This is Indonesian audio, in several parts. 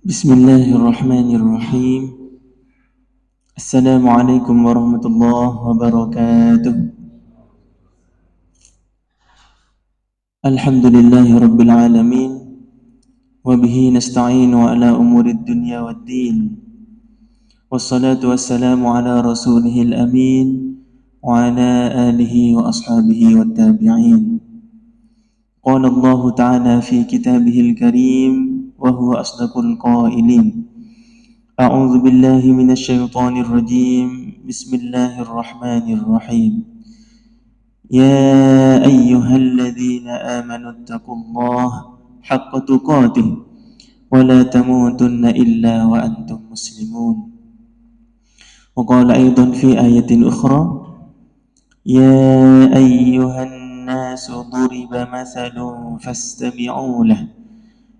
Bismillahirrahmanirrahim. Assalamualaikum warahmatullahi wabarakatuh. Alhamdulillahi rabbil alamin. Wabihi nasta'inu ala umurid dunya waddin. Wassalatu wassalamu ala rasulihil amin. Wa ala alihi wa ashabihi wa tabi'in. Qala Allah ta'ala fi kitabihil karim. Wa huwa asdaqul qailin. أعوذ بالله من الشيطان الرجيم بسم الله الرحمن الرحيم يا أيها الذين آمنوا اتقوا الله حق تقاته ولا تموتن إلا وأنتم مسلمون وقال أيضا في آية أخرى يا أيها الناس ضرب مثل فاستمعوا له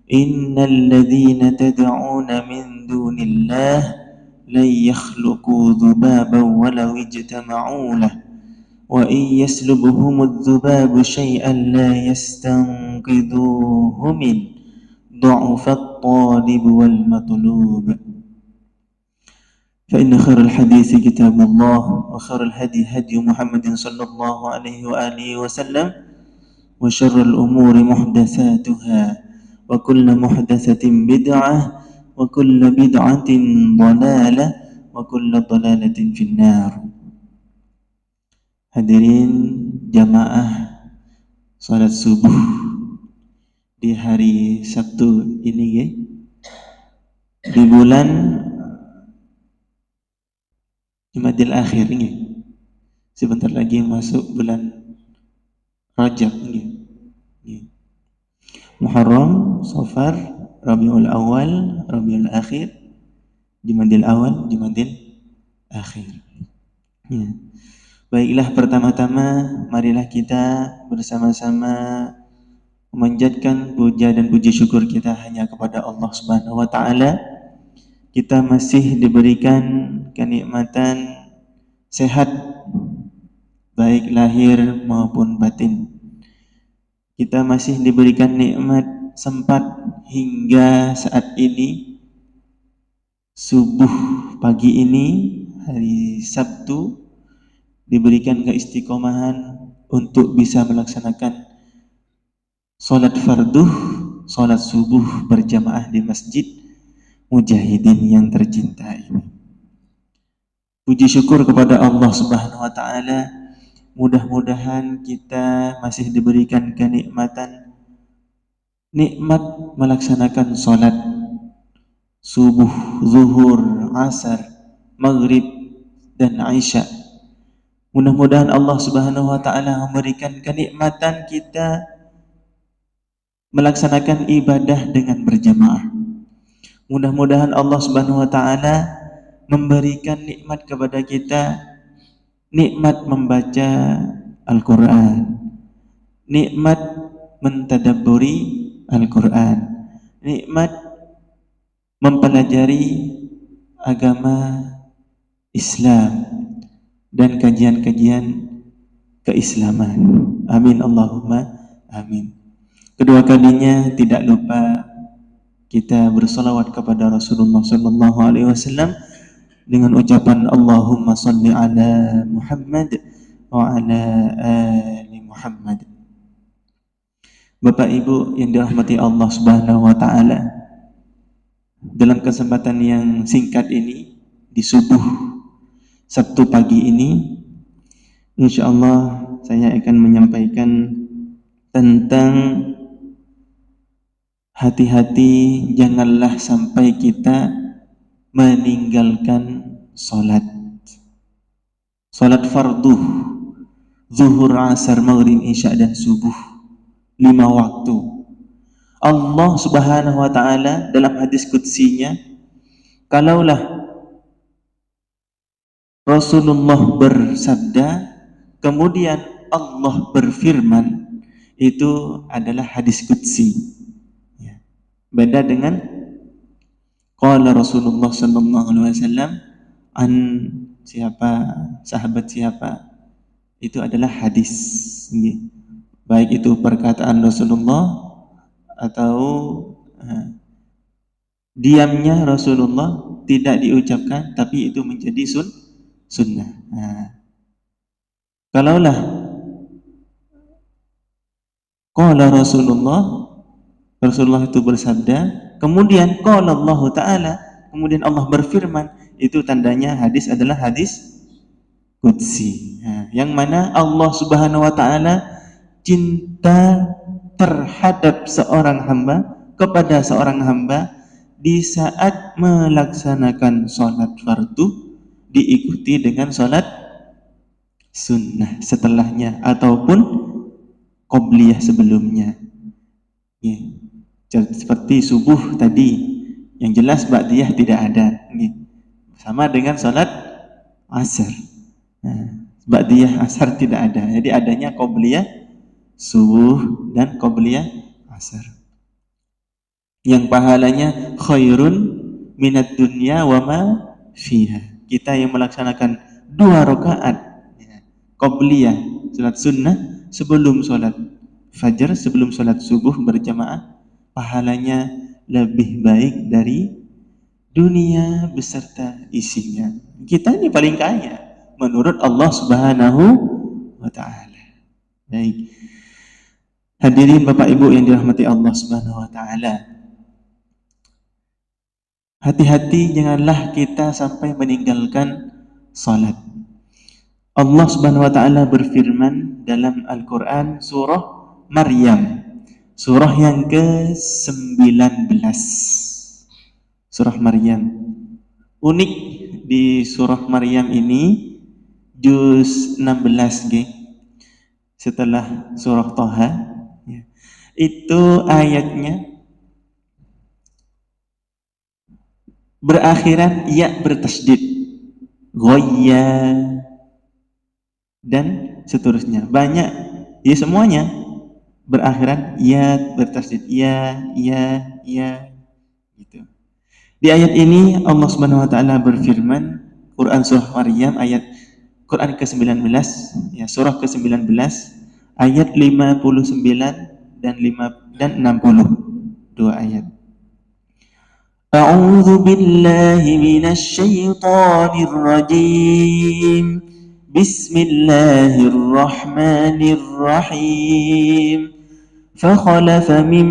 إن الذين تدعون من دون الله لن يخلقوا ذبابا ولو اجتمعوا له وإن يسلبهم الذباب شيئا لا يستنقذوه منه ضعف الطالب والمطلوب فإن خير الحديث كتاب الله وخير الهدي هدي محمد صلى الله عليه وآله وسلم وشر الأمور محدثاتها وكل محدثة بدعة وكل بدعة ضلالة وكل ضلالة في النار. Hadirin jamaah salat subuh di hari Sabtu ini ya, di bulan Jumadil Akhir ya. Sebentar lagi masuk bulan Rajab ya. Muharram, Safar, Rabiul Awal, Rabiul Akhir, Jumadil Awal, Jumadil Akhir. Ya. Baiklah, pertama-tama marilah kita bersama-sama memanjatkan puja dan puji syukur kita hanya kepada Allah Subhanahu wa taala. Kita masih diberikan kenikmatan sehat baik lahir maupun batin. Kita masih diberikan nikmat sempat hingga saat ini, subuh pagi ini, hari Sabtu, diberikan keistiqomahan untuk bisa melaksanakan sholat fardu, sholat subuh berjamaah di Masjid Mujahidin yang tercinta ini. Puji syukur kepada Allah Subhanahu wa taala. Mudah-mudahan kita masih diberikan kenikmatan nikmat melaksanakan sholat subuh, zuhur, asar, maghrib, dan isya. Mudah-mudahan Allah Subhanahu wa taala memberikan kenikmatan kita melaksanakan ibadah dengan berjamaah. Mudah-mudahan Allah Subhanahu wa taala memberikan nikmat kepada kita, nikmat membaca Al-Qur'an, nikmat mentadabburi Al-Qur'an, nikmat mempelajari agama Islam dan kajian-kajian keislaman. Amin Allahumma amin. Kedua kalinya tidak lupa kita bersolawat kepada Rasulullah sallallahu alaihi wasallam dengan ucapan Allahumma salli ala Muhammad wa ala ali Muhammad. Bapak Ibu yang dirahmati Allah Subhanahu wa taala, dalam kesempatan yang singkat ini di subuh Sabtu pagi ini, insyaallah saya akan menyampaikan tentang hati-hati janganlah sampai kita meninggalkan sholat fardu, zuhur, asar, maghrib, isya, dan subuh, 5 waktu. Allah Subhanahu wa taala dalam hadis qudsinya, kalaulah Rasulullah bersabda kemudian Allah berfirman, itu adalah hadis qudsi. Beda dengan qala Rasulullah sallallahu alaihi wasallam an siapa, sahabat siapa, itu adalah hadis. Baik itu perkataan Rasulullah atau Diamnya Rasulullah tidak diucapkan, tapi itu menjadi sunnah. Nah, kalaulah qala Rasulullah itu bersabda, kemudian qala Allah Ta'ala, kemudian Allah berfirman, itu tandanya hadis adalah hadis qudsi. Nah, yang mana Allah Subhanahu wa taala cinta terhadap seorang hamba, kepada seorang hamba di saat melaksanakan sholat fardu diikuti dengan sholat sunnah setelahnya ataupun qobliyah sebelumnya. Ya. Seperti subuh tadi, yang jelas ba'diyah tidak ada. Ya. Sama dengan sholat asar. Nah, ba'diyah asar tidak ada. Jadi adanya qobliyah subuh dan qobliyah asar. Yang pahalanya khairun minad dunya wa ma fiha. Kita yang melaksanakan 2 rakaat qobliyah salat sunnah sebelum salat fajar, sebelum salat subuh berjamaah, pahalanya lebih baik dari dunia beserta isinya. Kita ini paling kaya menurut Allah Subhanahu wa taala. Baik. Hadirin Bapak Ibu yang dirahmati Allah Subhanahu wa taala. Hati-hati janganlah kita sampai meninggalkan salat. Allah Subhanahu wa taala berfirman dalam Al-Qur'an surah Maryam, surah yang ke-19. Surah Maryam. Unik di surah Maryam ini juz 16 setelah surah Thaha. Itu ayatnya berakhiran ya bertasydid, ghayya dan seterusnya. Banyak, ya semuanya berakhiran ya bertasydid, ya gitu. Di ayat ini Allah Subhanahu wa taala berfirman, Quran surah Maryam ayat Quran ke-19 ya, surah ke-19 ayat 59 dan 60, 2 ayat. أعوذ بالله من الشيطان الرجيم بسم الله الرحمن الرحيم فخلف من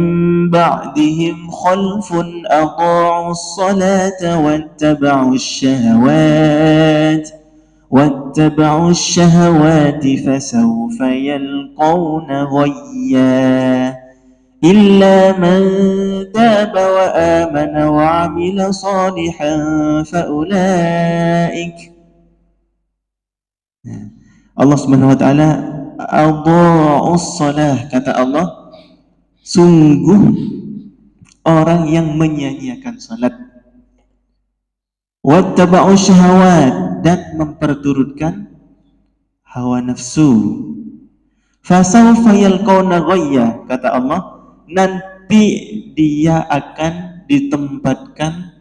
بعدهم خلف أضاعوا الصلاة واتبعوا الشهوات فسوف يلقون غيا إلا من تاب وآمن وعمل صالحا فأولئك. Allah Subhanahu wa taala adha'us shalah, kata Allah, sungguh orang yang menyia-nyiakan salat, wattaba'u syahawat, dan memperturutkan hawa nafsu, fasawfa yalqawna ghayya, kata Allah, nanti dia akan ditempatkan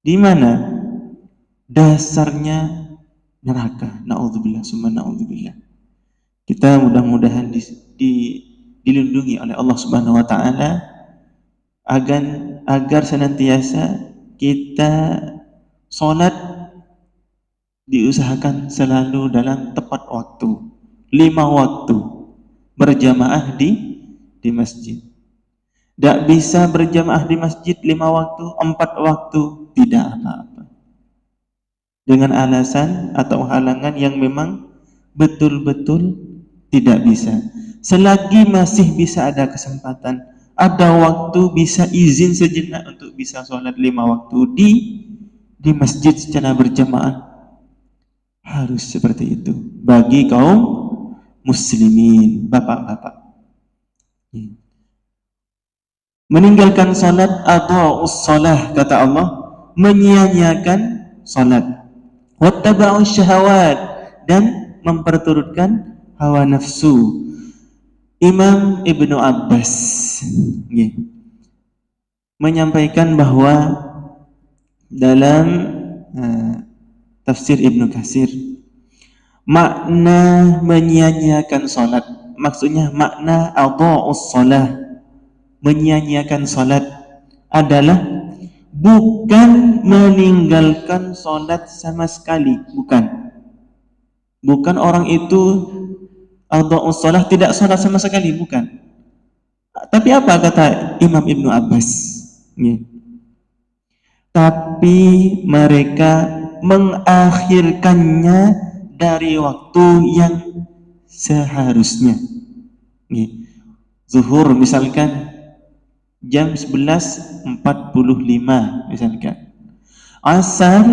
di mana? Dasarnya neraka. Na'udzubillah, summa na'udzubillah. Kita mudah-mudahan dilindungi oleh Allah Subhanahu wa taala agar senantiasa kita sholat diusahakan selalu dalam tepat waktu, 5 waktu berjamaah di masjid. Tidak bisa berjamaah di masjid 5 waktu, 4 waktu, tidak apa-apa. Dengan alasan atau halangan yang memang betul-betul tidak bisa. Selagi masih bisa ada kesempatan, ada waktu, bisa izin sejenak untuk bisa sholat 5 waktu di masjid secara berjamaah, harus seperti itu bagi kaum muslimin, bapak-bapak. Meninggalkan salat adha'us shalah, kata Allah, menyia-nyiakan salat. Wattaba'us syahawat, dan memperturutkan hawa nafsu. Imam Ibnu Abbas menyampaikan bahwa dalam tafsir Ibnu Katsir, makna menyia-nyiakan salat, maksudnya makna adha'us shalah, menyia-nyiakan salat adalah bukan meninggalkan sholat sama sekali, bukan orang itu adha'us sholat, tidak sholat sama sekali, bukan. Tapi apa kata Imam Ibnu Abbas? Tapi mereka mengakhirkannya dari waktu yang seharusnya. Zuhur misalkan jam 11.45 misalkan. Asar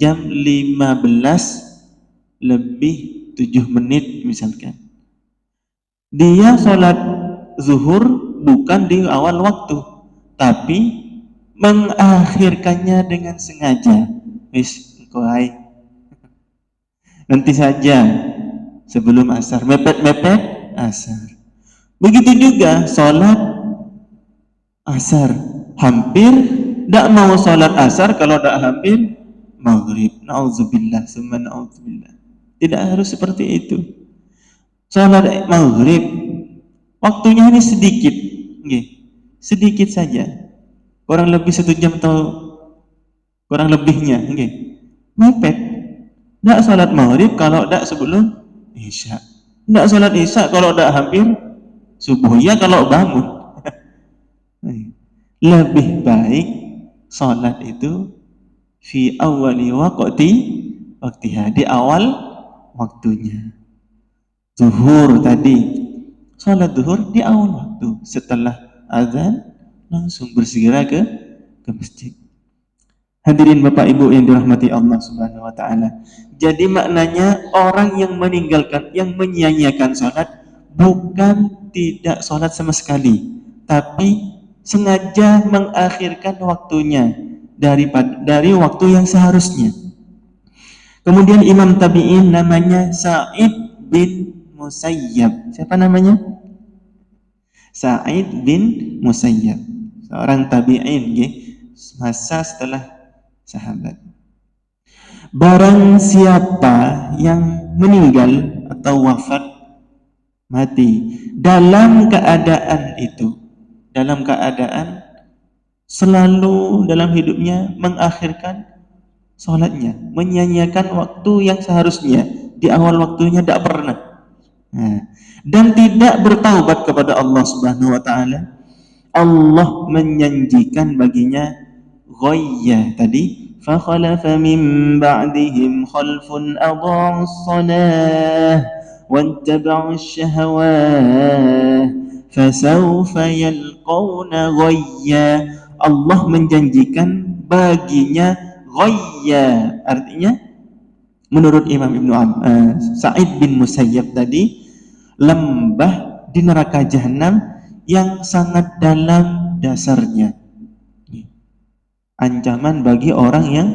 jam 15 lebih 7 menit misalkan. Dia sholat zuhur bukan di awal waktu, tapi mengakhirkannya dengan sengaja. Nanti saja sebelum asar, mepet-mepet asar. Begitu juga sholat asar, hampir tidak mau sholat asar kalau tidak hampir maghrib. Na'udzubillah, summa na'udzubillah. Tidak harus seperti itu. Sholat maghrib waktunya ini sedikit, sedikit saja, kurang lebih 1 jam atau kurang lebihnya, mepet. Tidak sholat maghrib kalau tidak sebelum isya, tidak sholat isya kalau tidak hampir subuh, ya kalau bangun. Lebih baik sholat itu fi awali waktiha, di awal waktunya. Zuhur tadi, sholat zuhur di awal waktu, setelah azan langsung bersegera ke masjid. Hadirin Bapak Ibu yang dirahmati Allah Subhanahu wa taala. Jadi maknanya orang yang meninggalkan, yang menyia-nyiakan sholat bukan tidak sholat sama sekali, tapi sengaja mengakhirkan waktunya dari waktu yang seharusnya. Kemudian Imam Tabi'in namanya Sa'id bin Musayyab. Siapa namanya? Sa'id bin Musayyab, seorang tabi'in, masa setelah sahabat. Barang siapa yang meninggal atau wafat, mati dalam keadaan selalu dalam hidupnya mengakhirkan sholatnya, menyia-nyiakan waktu yang seharusnya, di awal waktunya tidak pernah, dan tidak bertaubat kepada Allah Subhanahu wa taala, Allah menjanjikan baginya ghayyah tadi, fa khalafa min ba'dihim khalfun adha'us shalah wattaba'us syahawat fasawfa yalqawna ghayya. Allah menjanjikan baginya ghayya, artinya menurut Imam Sa'id bin Musayyab tadi, lembah di neraka jahanam yang sangat dalam dasarnya. Ancaman bagi orang yang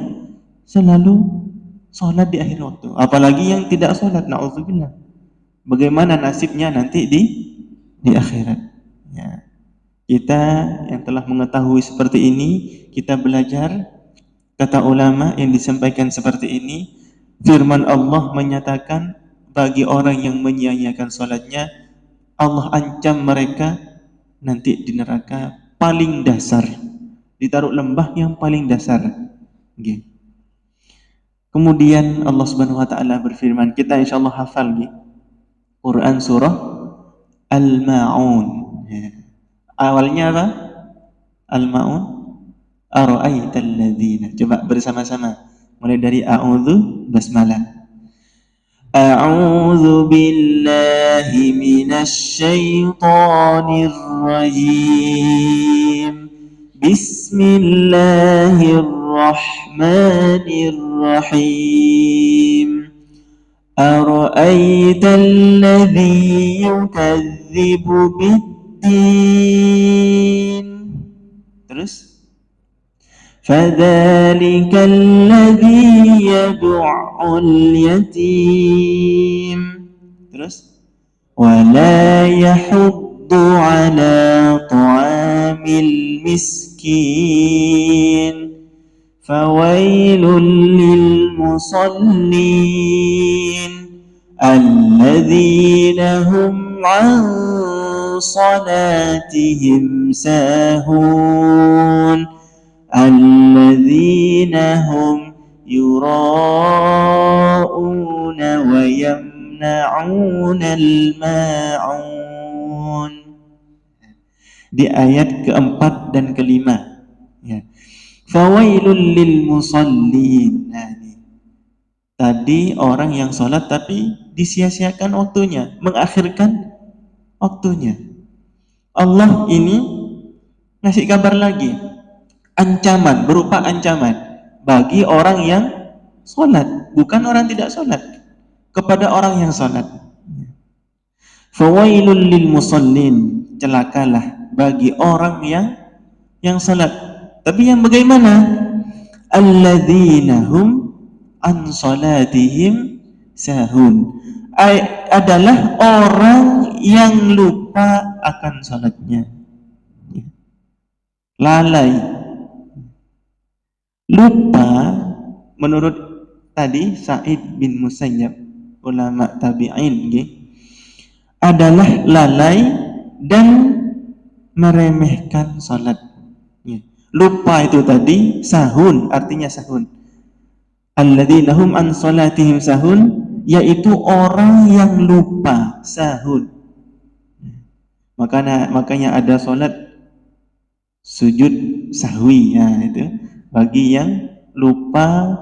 selalu sholat di akhir waktu, apalagi yang tidak sholat, na'udzubillah. Bagaimana nasibnya nanti di akhirat, ya. Kita yang telah mengetahui seperti ini, kita belajar kata ulama yang disampaikan seperti ini. Firman Allah menyatakan bagi orang yang menyia-nyiakan sholatnya, Allah ancam mereka nanti di neraka paling dasar, ditaruh lembah yang paling dasar. Kemudian Allah Subhanahu wa taala berfirman, kita insyaallah hafal Quran surah Al-Ma'un. Awalnya apa? Al-Ma'un, ara'aital ladzina. Coba bersama-sama mulai dari a'udzu, basmalah. A'udzu billahi minasy syaithanir rajim. Bismillahirrahmanirrahim. Ara'aital ladzi yukadzibu bid-din. Terus فَذَلِكَ الَّذِي يَدُعُّ الْيَتِيمَ. Terus وَلَا يَحُضُّ عَلَى طَعَامِ الْمِسْكِينِ فَوَيْلٌ لِلْمُصَلِّينَ الَّذِينَ هُمْ عَنْ صَلَاتِهِمْ سَاهُونَ alladzina hum yura'una wa yamna'una al-ma'un. Di ayat keempat dan kelima, ya. Fawailul lil musallin. Nah, ini. Tadi orang yang sholat tapi disia-siakan waktunya, mengakhirkan waktunya. Allah ini ngasih kabar lagi, ancaman, berupa ancaman bagi orang yang sholat, bukan orang tidak sholat, kepada orang yang sholat. Fawailul lil musallin, celakalah bagi orang yang sholat. Tapi yang bagaimana? Alladzina hum an sholatihim sahun, adalah orang yang lupa akan sholatnya, lalai, lupa. Menurut tadi Sa'id bin Musayyab, ulama tabi'in, adalah lalai dan meremehkan sholat. Lupa itu tadi sahun, artinya sahun. Alladzina hum an sholatihim sahun, yaitu orang yang lupa, sahun. Makanya ada sholat sujud sahwi, ya, itu bagi yang lupa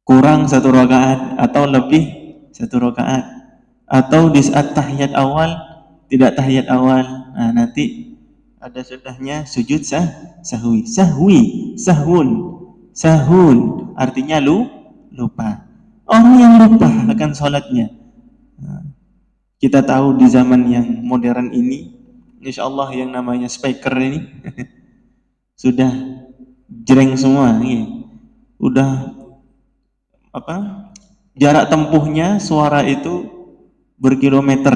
kurang satu rakaat atau lebih satu rakaat, atau di saat tahiyat awal tidak tahiyat awal. Nah, nanti ada sudahnya sujud sahwi. Sahun artinya lupa. Orang yang lupa akan sholatnya. Nah, kita tahu di zaman yang modern ini, insya Allah yang namanya speaker ini sudah jreng semua, udah jarak tempuhnya suara itu berkilometer,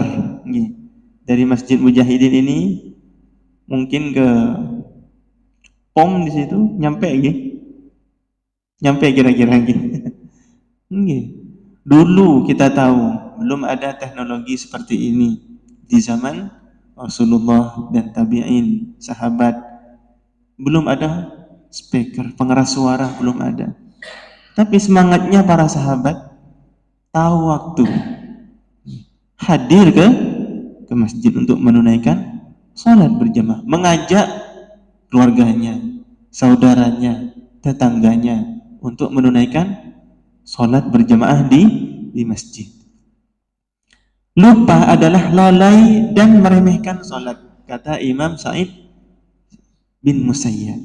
dari Masjid Mujahidin ini mungkin ke POM di situ nyampe kira-kira Dulu kita tahu belum ada teknologi seperti ini di zaman Rasulullah dan tabi'in, sahabat. Belum ada speaker, pengeras suara belum ada. Tapi semangatnya para sahabat tahu waktu, hadir ke masjid untuk menunaikan salat berjamaah, mengajak keluarganya, saudaranya, tetangganya untuk menunaikan salat berjamaah di masjid. Lupa adalah lalai dan meremehkan salat, kata Imam Sa'id bin Musayyab.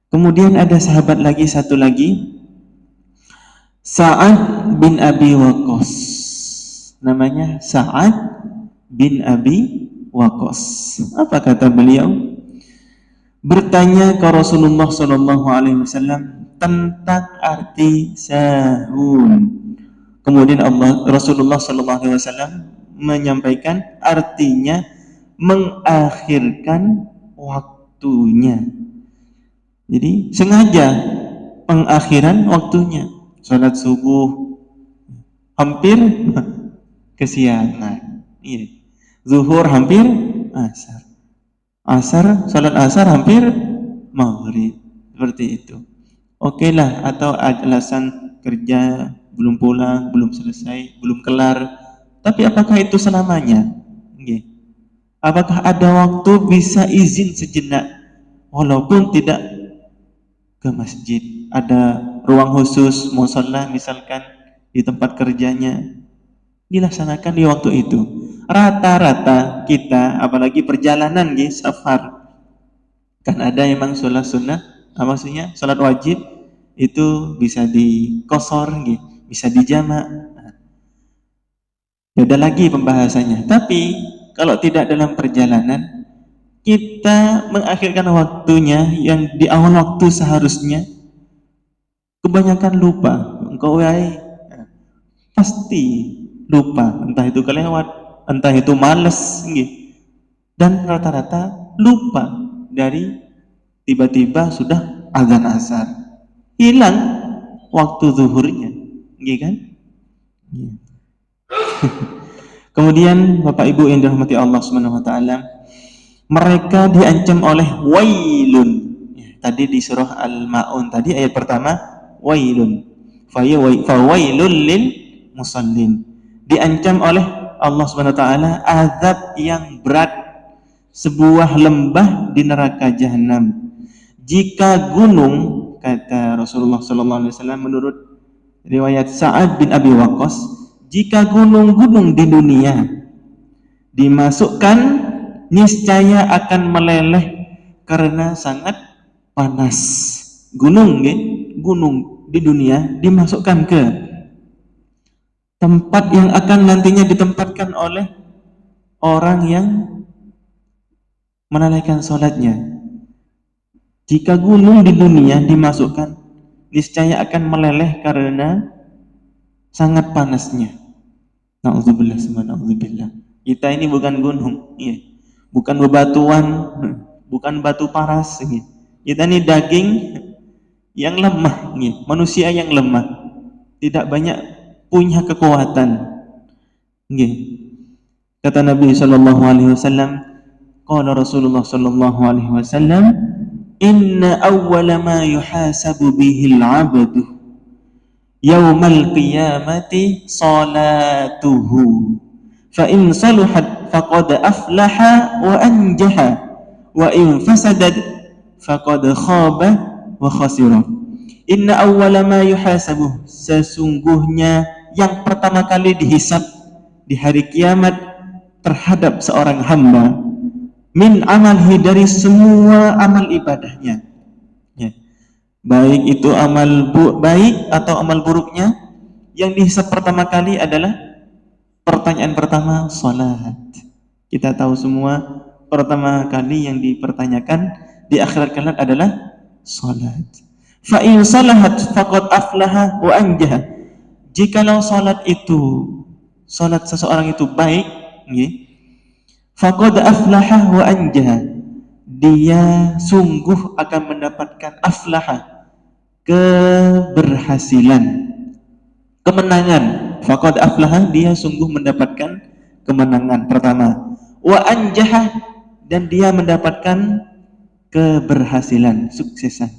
Kemudian ada sahabat lagi, satu lagi, Sa'ad bin Abi Waqqas. Namanya Sa'ad bin Abi Waqqas. Apa kata beliau? Bertanya ke Rasulullah SAW tentang arti sahun. Kemudian Rasulullah SAW menyampaikan artinya mengakhirkan waktunya. Jadi sengaja pengakhiran waktunya. Salat subuh hampir kesiangan, zuhur hampir asar, salat asar hampir maghrib, seperti itu. Oke lah, atau alasan kerja belum pulang, belum selesai, belum kelar. Tapi apakah itu selamanya? Apakah ada waktu bisa izin sejenak walaupun tidak ke masjid, ada ruang khusus musholla misalkan di tempat kerjanya, dilaksanakan di waktu itu. Rata-rata kita, apalagi perjalanan safar, kan ada emang sholat sunnah, maksudnya sholat wajib itu bisa dikosor, bisa dijamak. Beda lagi pembahasannya. Tapi kalau tidak dalam perjalanan, kita mengakhirkan waktunya yang di awal waktu seharusnya, kebanyakan lupa. Engkau pasti lupa, entah itu kelewat, entah itu males, dan rata-rata lupa dari tiba-tiba sudah azan asar, hilang waktu zuhurnya, kan? Kemudian Bapak Ibu yang dirahmati Allah Subhanahu wa taala, Mereka diancam oleh wailun. Tadi di surah Al-Ma'un tadi ayat pertama wailun. Fawailul lil musallin. Diancam oleh Allah Subhanahu wa taala azab yang berat, sebuah lembah di neraka jahanam. Jika gunung, kata Rasulullah sallallahu alaihi wasallam menurut riwayat Sa'ad bin Abi Waqqas, jika gunung-gunung di dunia dimasukkan, niscaya akan meleleh karena sangat panas. Gunung, gunung di dunia dimasukkan ke tempat yang akan nantinya ditempatkan oleh orang yang menunaikan sholatnya. Jika gunung di dunia dimasukkan, niscaya akan meleleh karena sangat panasnya. Na'udzubillah, subhanallah. Kita ini bukan gunung, bukan bebatuan, bukan batu paras. Kita ini daging yang lemah, manusia yang lemah, tidak banyak punya kekuatan. Kata Nabi sallallahu alaihi wasallam, qala Rasulullah sallallahu alaihi wasallam, inna awwala ma yuhasabu bihil 'abdu yaumal qiyamati salatuhu fa in saluhat faqad aflaha wa anjaha wa in fasadat faqad khaba wa khasira. Inna awwala ma yuhasabu, sesungguhnya yang pertama kali dihisab di hari kiamat terhadap seorang hamba, min amalhi, dari semua amal ibadahnya, baik itu amal baik atau amal buruknya, yang dihisab pertama kali adalah pertanyaan pertama, salat. Kita tahu semua pertama kali yang dipertanyakan di akhirat kelak adalah salat. Fa in salahat faqad aflaha wa anjaha. Jikalau salat seseorang itu baik, faqad aflaha wa anjaha, dia sungguh akan mendapatkan aflaha, keberhasilan, kemenangan. Faqad aflaha, dia sungguh mendapatkan kemenangan pertama. Wa anjaha, dan dia mendapatkan keberhasilan, suksesan.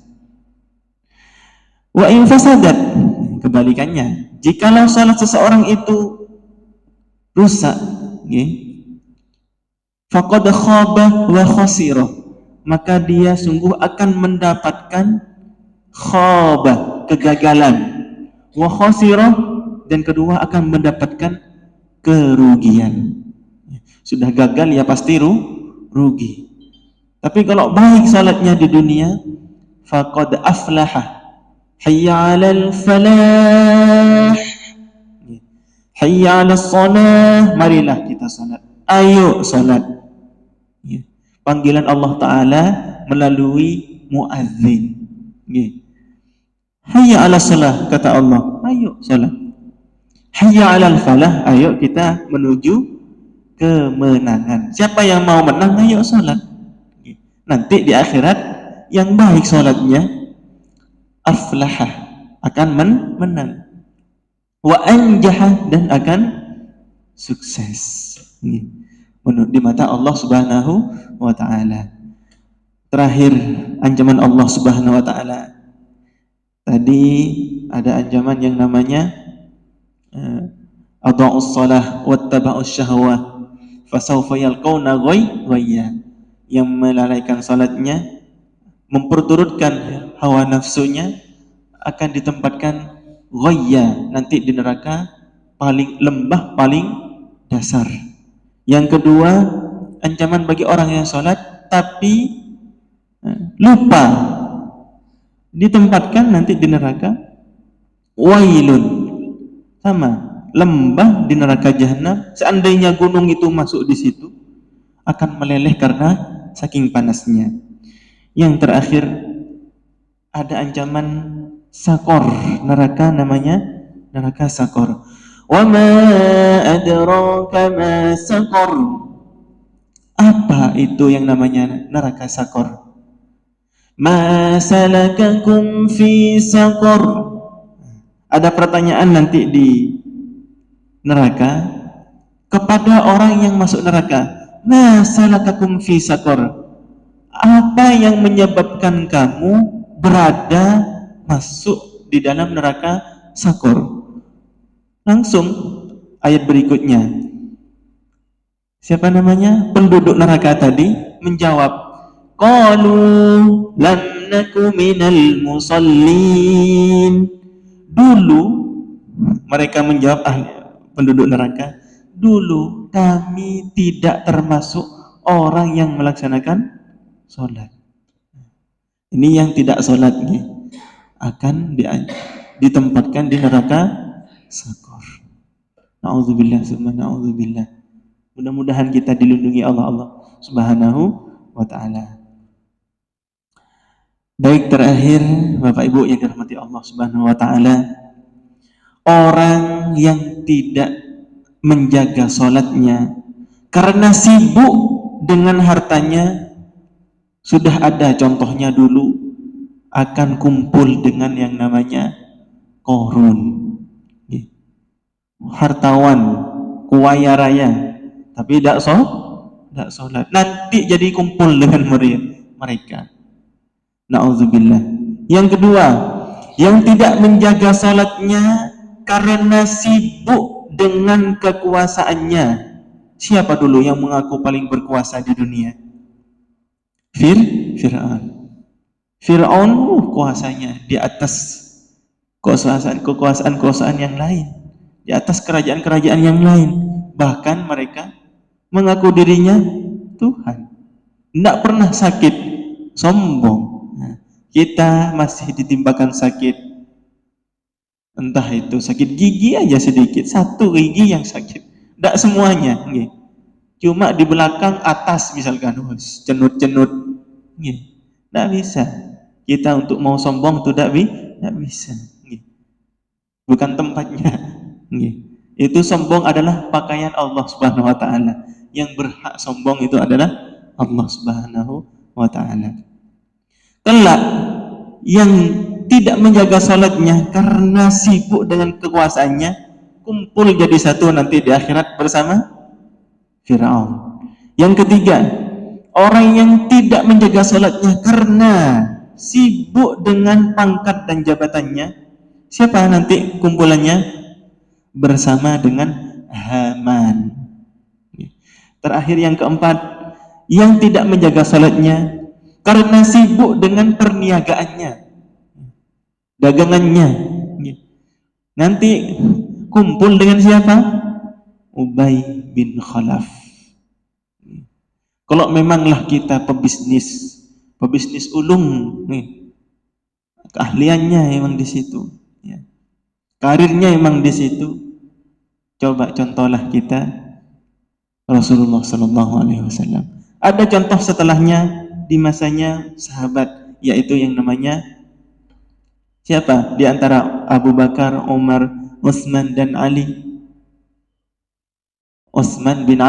Wa in fasadat, kebalikannya, jikalau salat seseorang itu rusak, faqad khaba wa khasira, maka dia sungguh akan mendapatkan khaba, kegagalan, wa khasira, dan kedua akan mendapatkan kerugian. Sudah gagal ya pasti rugi. Tapi kalau baik salatnya di dunia, faqad aflaha, hayya 'alal falah, hayya 'alas shalah, marilah kita salat, ayo salat. Panggilan Allah Ta'ala melalui muadzin. Hayya 'alas shalah, kata Allah, ayo salat. Hayya 'alal falah, ayo kita menuju kemenangan. Siapa yang mau menang, ayo salat. Nanti di akhirat yang baik salatnya, aflahah, akan menang, wa anjahah, dan akan sukses di mata Allah Subhanahu wa taala. Terakhir, ancaman Allah Subhanahu wa taala. Tadi ada ancaman yang namanya adha'us shalah wattaba'us syahwah fasawfa yalqawna ghayya, yang melalaikan salatnya, memperturutkan hawa nafsunya, akan ditempatkan ghayya, nanti di neraka paling lembah, paling dasar. Yang kedua, ancaman bagi orang yang salat tapi lupa, ditempatkan nanti di neraka wailun, sama, lembah di neraka jahanam. Seandainya gunung itu masuk di situ, akan meleleh karena saking panasnya. Yang terakhir, ada ancaman sakor, neraka, namanya neraka sakor. Wa ma adraka ma sakor, apa itu yang namanya neraka sakor? Ma salakakum fi sakor, ada pertanyaan nanti di neraka kepada orang yang masuk neraka. ma salakakum fi sakor, apa yang menyebabkan kamu berada masuk di dalam neraka sakor? Langsung ayat berikutnya, siapa namanya penduduk neraka tadi menjawab, qalu lam naku minal musallin. Dulu mereka menjawab, penduduk neraka, dulu kami tidak termasuk orang yang melaksanakan sholat. Ini yang tidak sholat akan ditempatkan di neraka sakor. Na'udzubillah, summa na'udzubillah. Mudah-mudahan kita dilindungi Allah Subhanahu wa ta'ala. Baik, terakhir Bapak Ibu yang dirahmati Allah Subhanahu wa ta'ala, orang yang tidak menjaga sholatnya karena sibuk dengan hartanya, sudah ada contohnya dulu, akan kumpul dengan yang namanya Qarun, hartawan kuaya raya, tapi tidak sholat, nanti jadi kumpul dengan mereka. Na'udzubillah. Yang kedua, yang tidak menjaga sholatnya karena sibuk dengan kekuasaannya. Siapa dulu yang mengaku paling berkuasa di dunia? Fir'aun. Fir'aun kuasanya di atas kekuasaan yang lain, di atas kerajaan-kerajaan yang lain. Bahkan mereka mengaku dirinya Tuhan, tidak pernah sakit, sombong. Nah, kita masih ditimpakan sakit, entah itu sakit gigi aja sedikit, satu gigi yang sakit, tidak semuanya, cuma di belakang atas misalkan, cenut-cenut, tidak bisa. Kita untuk mau sombong itu tidak bisa, bukan tempatnya. Itu sombong adalah pakaian Allah Subhanahu wa ta'ala. Yang berhak sombong itu adalah Allah Subhanahu wa ta'ala. Kelak yang tidak menjaga salatnya karena sibuk dengan kekuasaannya, kumpul jadi satu nanti di akhirat bersama Firaun. Yang ketiga, orang yang tidak menjaga salatnya karena sibuk dengan pangkat dan jabatannya, siapa nanti kumpulannya? Bersama dengan Haman. Terakhir yang keempat, yang tidak menjaga salatnya karena sibuk dengan perniagaannya, dagangannya, nanti kumpul dengan siapa? Ubay bin Khalaf. Kalau memanglah kita pebisnis ulung, keahliannya emang di situ, karirnya emang di situ. Coba contohlah kita Rasulullah Sallallahu Alaihi Wasallam. Ada contoh setelahnya di masanya sahabat, yaitu yang namanya siapa? Di antara Abu Bakar, Umar, Utsman dan Ali. Utsman bin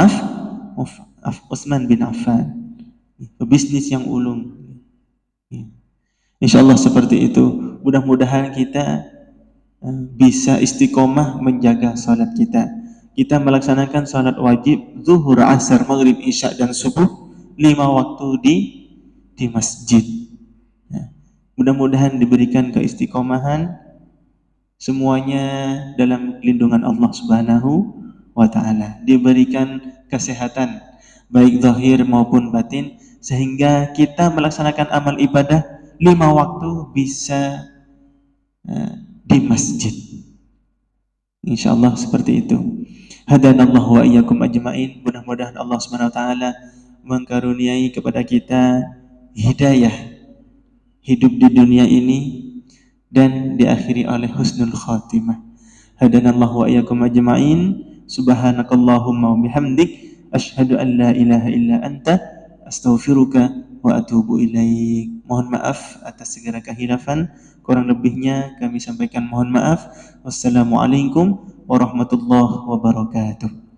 Affan, pebisnis yang ulung. Insyaallah seperti itu. Mudah-mudahan kita bisa istiqomah menjaga salat kita. Kita melaksanakan salat wajib zuhur, asar, maghrib, isya dan subuh 5 waktu di masjid. Mudah-mudahan diberikan keistiqomahan semuanya dalam lindungan Allah Subhanahu wa ta'ala, diberikan kesehatan baik zahir maupun batin, sehingga kita melaksanakan amal ibadah 5 waktu bisa di masjid. Insyaallah seperti itu. Hadanallahu wa iyyakum ajma'in. Mudah-mudahan Allah Subhanahu wa taala mengkaruniai kepada kita hidayah hidup di dunia ini dan diakhiri oleh husnul khatimah. Hadanallahu wa iyyakum ajma'in. Subhanakallahumma wa bihamdik asyhadu an la ilaha illa anta astaghfiruka wa atubu ilaik. Mohon maaf atas segala kehilafan, kurang lebihnya kami sampaikan mohon maaf. Wassalamualaikum warahmatullahi wabarakatuh.